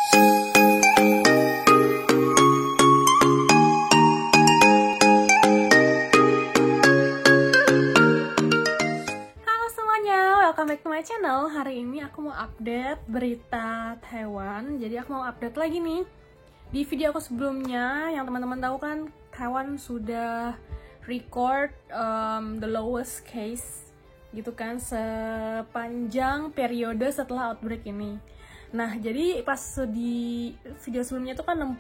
Welcome back to my channel. Hari ini aku mau update berita Taiwan. Jadi aku mau update lagi nih. Di video aku sebelumnya, yang teman-teman tahu kan, Taiwan sudah record the lowest case gitu kan sepanjang periode setelah outbreak ini. Nah, jadi pas di video sebelumnya itu kan 60,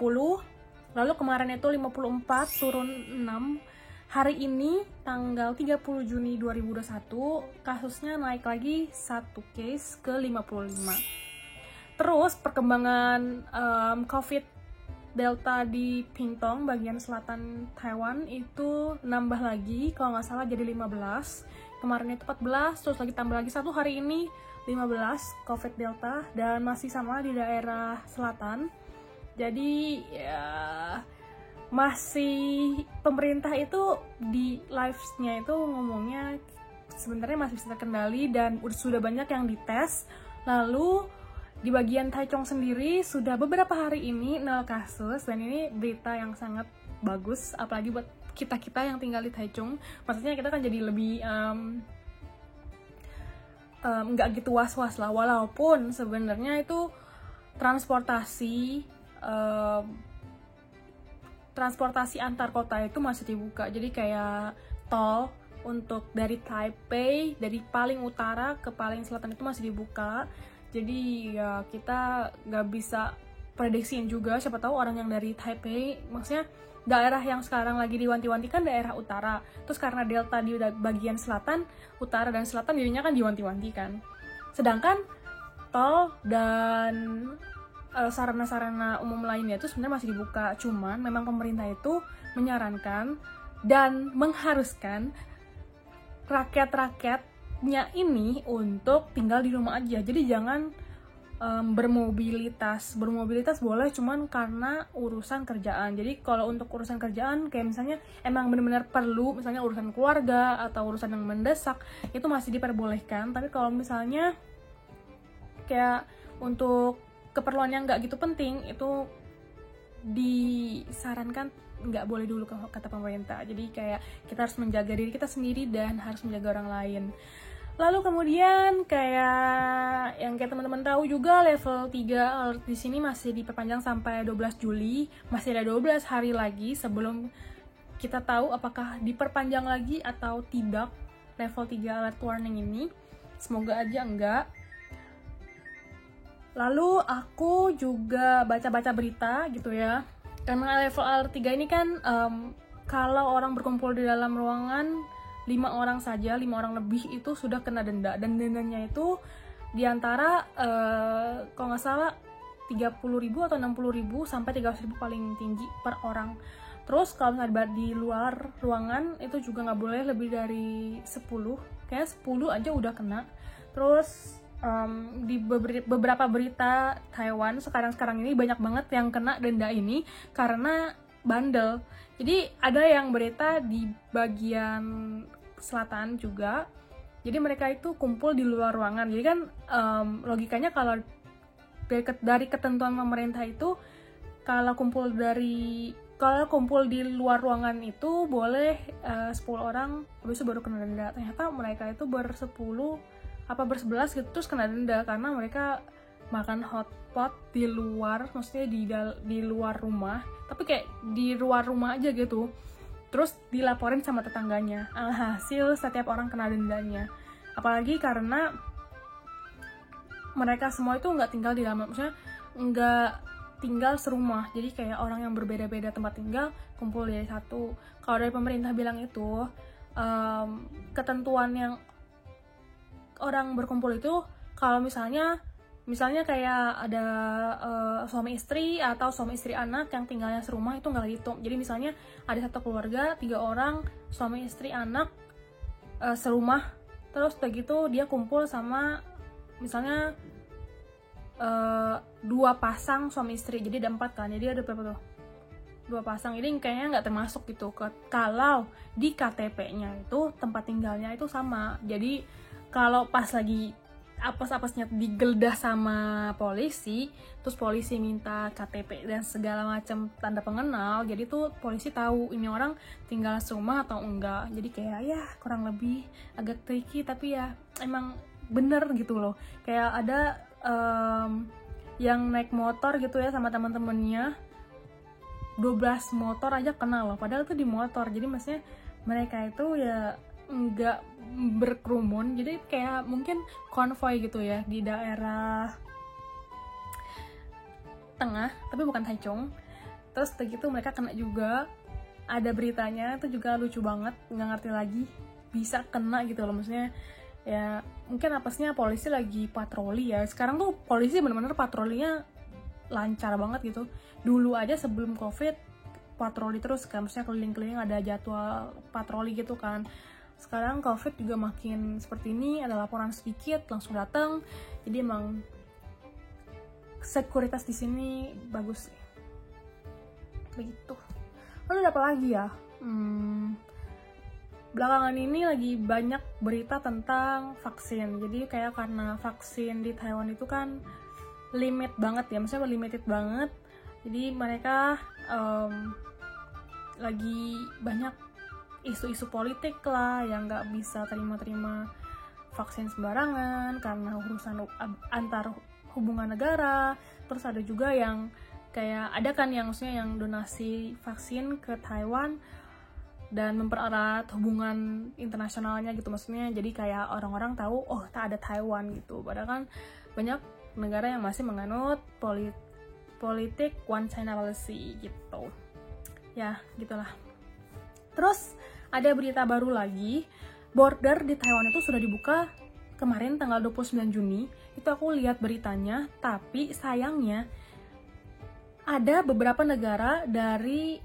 lalu kemarin itu 54, turun 6. Hari ini tanggal 30 Juni 2021 kasusnya naik lagi 1 case ke 55. Terus perkembangan COVID Delta di Pingtung bagian selatan Taiwan itu nambah lagi, kalau nggak salah jadi 15. Kemarin itu 14, terus lagi tambah lagi 1 hari ini 15 COVID Delta dan masih sama di daerah selatan. Jadi ya masih pemerintah itu di live-nya itu ngomongnya sebenarnya masih bisa terkendali dan sudah banyak yang dites. Lalu di bagian Taichung sendiri sudah beberapa hari ini 0 kasus, dan ini berita yang sangat bagus apalagi buat kita-kita yang tinggal di Taichung. Maksudnya kita kan jadi lebih nggak gitu was-was lah, walaupun sebenarnya itu transportasi antar kota itu masih dibuka. Jadi kayak tol untuk dari Taipei, dari paling utara ke paling selatan itu masih dibuka. Jadi ya kita nggak bisa prediksiin juga, siapa tahu orang yang dari Taipei, maksudnya daerah yang sekarang lagi diwanti-wanti kan daerah utara, terus karena Delta di bagian selatan, utara dan selatan dirinya kan diwanti-wanti kan. Sedangkan tol dan sarana-sarana umum lainnya itu sebenarnya masih dibuka, cuman memang pemerintah itu menyarankan dan mengharuskan rakyat-rakyatnya ini untuk tinggal di rumah aja. Jadi jangan bermobilitas boleh cuman karena urusan kerjaan. Jadi kalau untuk urusan kerjaan kayak misalnya emang benar-benar perlu, misalnya urusan keluarga atau urusan yang mendesak, itu masih diperbolehkan. Tapi kalau misalnya kayak untuk keperluan yang nggak gitu penting, itu disarankan nggak boleh dulu kata pemerintah. Jadi kayak kita harus menjaga diri kita sendiri dan harus menjaga orang lain. Lalu kemudian kayak yang kayak teman-teman tahu juga, level 3 di sini masih diperpanjang sampai 12 Juli. Masih ada 12 hari lagi sebelum kita tahu apakah diperpanjang lagi atau tidak level 3 alert warning ini. Semoga aja enggak. Lalu aku juga baca-baca berita gitu ya, karena level R3 ini kan kalau orang berkumpul di dalam ruangan 5 orang saja, 5 orang lebih itu sudah kena denda, dan dendanya itu diantara kalau nggak salah 30.000 atau 60.000 sampai 300.000 paling tinggi per orang. Terus kalau misalnya di luar ruangan itu juga nggak boleh lebih dari 10, kayaknya 10 aja udah kena. Terus di beberapa berita Taiwan sekarang ini banyak banget yang kena denda ini karena bandel. Jadi ada yang berita di bagian selatan juga, jadi mereka itu kumpul di luar ruangan. Jadi kan logikanya kalau dari ketentuan pemerintah itu kalau kumpul di luar ruangan itu boleh 10 orang, habis itu baru kena denda. Ternyata mereka itu ber-11 gitu terus kena denda karena mereka makan hotpot di luar, maksudnya di luar rumah, tapi kayak di luar rumah aja gitu. Terus dilaporin sama tetangganya. Alhasil setiap orang kena dendanya. Apalagi karena mereka semua itu nggak tinggal di dalam, maksudnya nggak tinggal serumah. Jadi kayak orang yang berbeda-beda tempat tinggal kumpul di satu. Kalau dari pemerintah bilang itu ketentuan yang orang berkumpul itu kalau misalnya kayak ada suami istri atau suami istri anak yang tinggalnya serumah itu nggak dihitung. Jadi misalnya ada satu keluarga 3 orang, suami istri anak serumah, terus begitu dia kumpul sama misalnya 2 pasang suami istri, jadi ada 4 kan, jadi ada berapa tuh? 2 pasang, ini kayaknya nggak termasuk gitu kalau di KTP-nya itu tempat tinggalnya itu sama. Jadi kalau pas lagi apes-apesnya digeledah sama polisi, terus polisi minta KTP dan segala macam tanda pengenal, jadi tuh polisi tahu ini orang tinggal serumah atau enggak. Jadi kayak ya kurang lebih agak tricky, tapi ya emang bener gitu loh. Kayak ada yang naik motor gitu ya sama teman-temannya, 12 motor aja kena loh, padahal tuh di motor. Jadi maksudnya mereka itu ya nggak berkerumun, jadi kayak mungkin konvoy gitu ya di daerah tengah, tapi bukan Taichung. Terus begitu mereka kena juga, ada beritanya, itu juga lucu banget, nggak ngerti lagi bisa kena gitu loh. Maksudnya ya mungkin apesnya polisi lagi patroli ya. Sekarang tuh polisi bener-bener patrolinya lancar banget gitu. Dulu aja sebelum COVID patroli terus kan, maksudnya keliling-keliling ada jadwal patroli gitu kan. Sekarang COVID juga makin seperti ini, ada laporan sedikit langsung datang. Jadi emang sekuritas di sini bagus sih. Begitu. Lalu ada apa lagi ya? Belakangan ini lagi banyak berita tentang vaksin. Jadi kayak karena vaksin di Taiwan itu kan limit banget ya, maksudnya limited banget. Jadi mereka lagi banyak isu-isu politik lah, yang nggak bisa terima-terima vaksin sembarangan karena urusan antar hubungan negara. Terus ada juga yang kayak ada kan yang maksudnya yang donasi vaksin ke Taiwan dan mempererat hubungan internasionalnya gitu, maksudnya jadi kayak orang-orang tahu oh tak ada Taiwan gitu. Padahal kan banyak negara yang masih menganut politik one China policy gitu ya, gitulah. Terus ada berita baru lagi, border di Taiwan itu sudah dibuka kemarin tanggal 29 Juni. Itu aku lihat beritanya, tapi sayangnya ada beberapa negara dari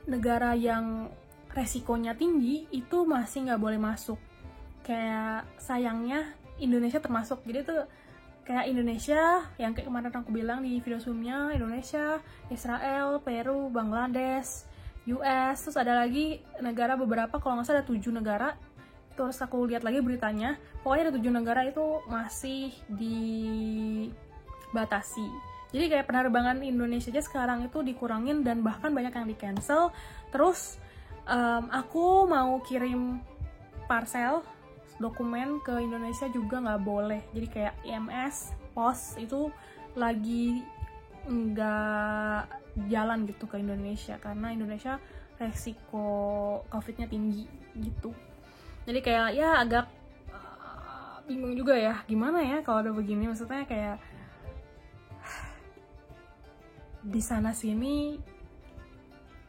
negara yang resikonya tinggi itu masih nggak boleh masuk. Kayak sayangnya Indonesia termasuk. Jadi tuh kayak Indonesia yang kayak kemarin aku bilang di video sebelumnya, Indonesia, Israel, Peru, Bangladesh, US, terus ada lagi negara beberapa, kalau nggak salah ada 7 negara. Terus aku lihat lagi beritanya, pokoknya ada 7 negara itu masih dibatasi. Jadi kayak penerbangan Indonesia aja sekarang itu dikurangin dan bahkan banyak yang di cancel. Terus aku mau kirim parcel dokumen ke Indonesia juga nggak boleh. Jadi kayak IMS, pos itu lagi nggak jalan gitu ke Indonesia karena Indonesia resiko COVID-nya tinggi gitu. Jadi kayak ya agak bingung juga ya, gimana ya kalau udah begini. Maksudnya kayak di sana sini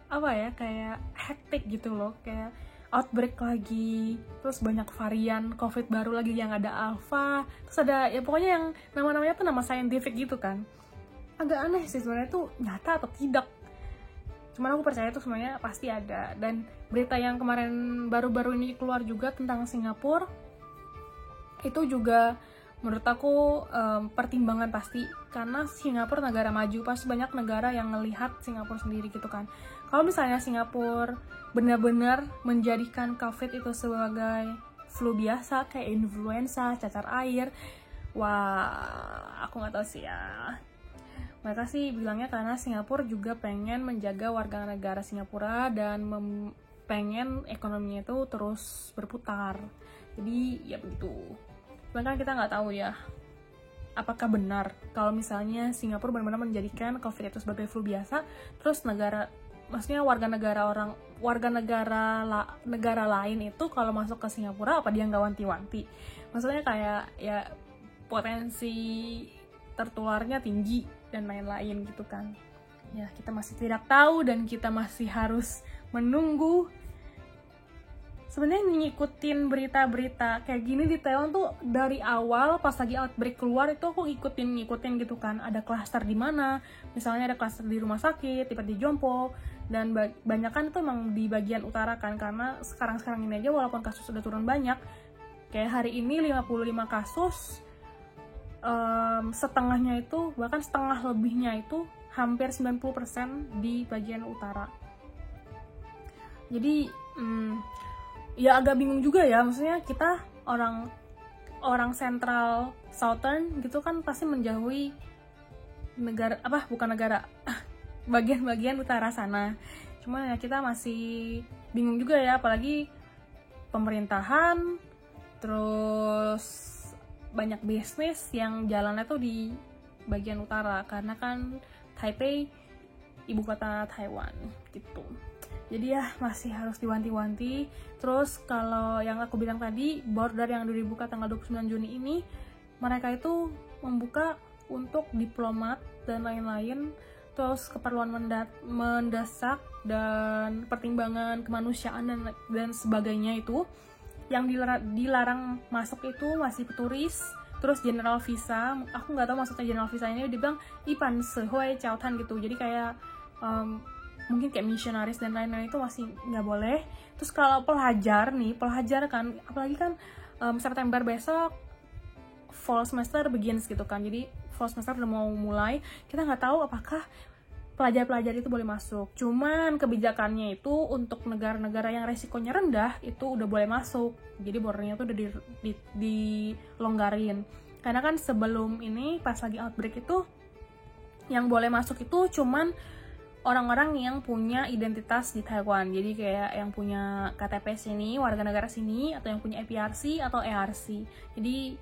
apa ya, kayak hektik gitu loh, kayak outbreak lagi, terus banyak varian COVID baru lagi yang ada alpha, terus ada ya pokoknya yang nama-namanya tuh nama saintifik gitu kan. Agak aneh sih sebenarnya tuh nyata atau tidak. Cuman aku percaya itu semuanya pasti ada. Dan berita yang kemarin baru-baru ini keluar juga tentang Singapura, itu juga menurut aku pertimbangan pasti. Karena Singapura negara maju, pasti banyak negara yang ngelihat Singapura sendiri gitu kan. Kalau misalnya Singapura benar-benar menjadikan COVID itu sebagai flu biasa, kayak influenza, cacar air, wah aku nggak tahu sih ya. Mereka sih bilangnya karena Singapura juga pengen menjaga warga negara Singapura dan pengen ekonominya itu terus berputar. Jadi ya begitu. Bahkan kita nggak tahu ya apakah benar kalau misalnya Singapura benar-benar menjadikan COVID itu sebagai flu biasa, terus maksudnya warga negara lain itu kalau masuk ke Singapura apa dia nggak wanti-wanti? Maksudnya kayak ya potensi tertularnya tinggi dan lain-lain gitu kan. Ya kita masih tidak tahu dan kita masih harus menunggu. Sebenarnya ngikutin berita-berita kayak gini di Taiwan tuh dari awal pas lagi outbreak keluar itu aku ngikutin gitu kan. Ada klaster di mana, misalnya ada klaster di rumah sakit, di Jompo, dan banyak kan itu emang di bagian utara kan, karena sekarang ini aja walaupun kasus sudah turun banyak, kayak hari ini 55 kasus, setengahnya itu, bahkan setengah lebihnya itu hampir 90% di bagian utara. Jadi ya agak bingung juga ya, maksudnya kita orang orang Central Southern gitu kan pasti menjauhi negara bukan negara bagian-bagian utara sana. Cuma ya kita masih bingung juga ya, apalagi pemerintahan, terus banyak bisnis yang jalannya tuh di bagian utara karena kan Taipei ibu kota Taiwan gitu. Jadi ya masih harus diwanti-wanti. Terus kalau yang aku bilang tadi, border yang dibuka tanggal 29 Juni ini, mereka itu membuka untuk diplomat dan lain-lain, terus keperluan mendesak dan pertimbangan kemanusiaan dan sebagainya itu. Yang dilarang masuk itu masih peturis, terus general visa. Aku nggak tahu maksudnya general visa ini, dibilang ipan sehuai cautan gitu, jadi kayak mungkin kayak misionaris dan lain-lain itu masih nggak boleh. Terus kalau pelajar kan, apalagi kan September besok fall semester begins gitu kan, jadi fall semester udah mau mulai, kita nggak tahu apakah pelajar-pelajar itu boleh masuk. Cuman kebijakannya itu untuk negara-negara yang resikonya rendah itu udah boleh masuk, jadi bordernya tuh udah dilonggarin. Karena kan sebelum ini pas lagi outbreak itu yang boleh masuk itu cuman orang-orang yang punya identitas di Taiwan, jadi kayak yang punya KTP sini, warga negara sini, atau yang punya APRC atau ARC. Jadi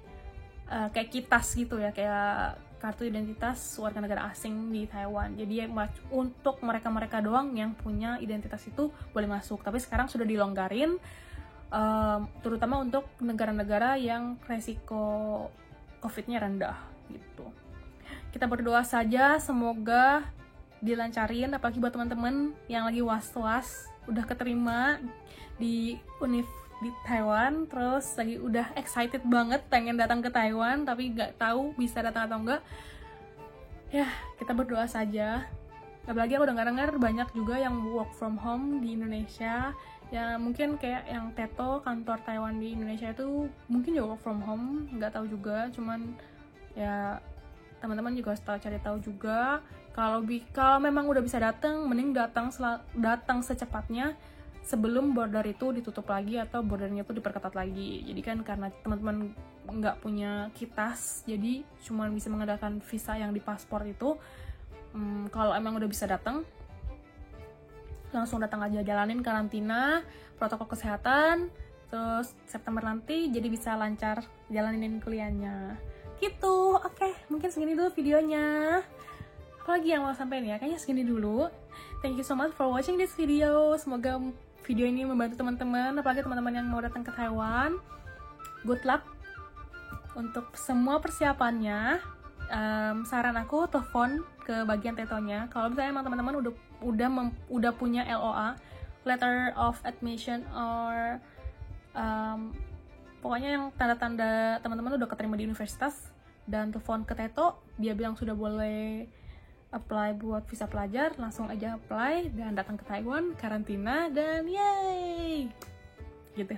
kayak kitas gitu ya, kayak kartu identitas warga negara asing di Taiwan. Jadi untuk mereka-mereka doang yang punya identitas itu boleh masuk. Tapi sekarang sudah dilonggarin, terutama untuk negara-negara yang resiko COVID-nya rendah gitu. Kita berdoa saja semoga dilancarin, apalagi buat teman-teman yang lagi was-was udah keterima di univ di Taiwan, terus lagi udah excited banget pengen datang ke Taiwan tapi nggak tahu bisa datang atau enggak. Ya kita berdoa saja. Apalagi aku dengar banyak juga yang work from home di Indonesia, ya mungkin kayak yang Teto, kantor Taiwan di Indonesia itu mungkin juga work from home, nggak tahu juga. Cuman ya teman-teman juga harus cari tahu juga. Kalau memang udah bisa datang, mending datang secepatnya sebelum border itu ditutup lagi atau bordernya itu diperketat lagi. Jadi kan karena teman-teman nggak punya kitas, jadi cuma bisa mengandalkan visa yang di paspor itu. Kalau emang udah bisa datang, langsung datang aja, jalanin karantina, protokol kesehatan, terus September nanti jadi bisa lancar jalanin kuliahnya. Gitu. Oke, mungkin segini dulu videonya. Apalagi yang mau sampein ya, kayaknya segini dulu. Thank you so much for watching this video. Semoga video ini membantu teman-teman, apalagi teman-teman yang mau datang ke Taiwan. Good luck untuk semua persiapannya. Saran aku telepon ke bagian Tetonya. Kalau misalnya emang teman-teman udah punya LOA, letter of admission, or pokoknya yang tanda-tanda teman-teman udah keterima di universitas, dan telepon ke Teto, dia bilang sudah boleh apply buat visa pelajar, langsung aja apply dan datang ke Taiwan, karantina, dan yay! Gitu.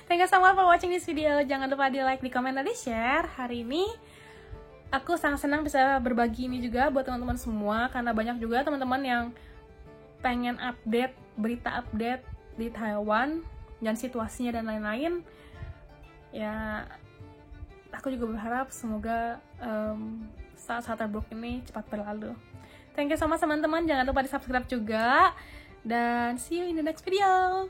Thank you so much for watching this video. Jangan lupa di like, di komen, dan di share. Hari ini aku sangat senang bisa berbagi ini juga buat teman-teman semua, karena banyak juga teman-teman yang pengen update, berita update di Taiwan dan situasinya dan lain-lain. Ya, aku juga berharap semoga saat-saat terburuk ini cepat berlalu. Thank you so much teman-teman, jangan lupa di subscribe juga, dan see you in the next video.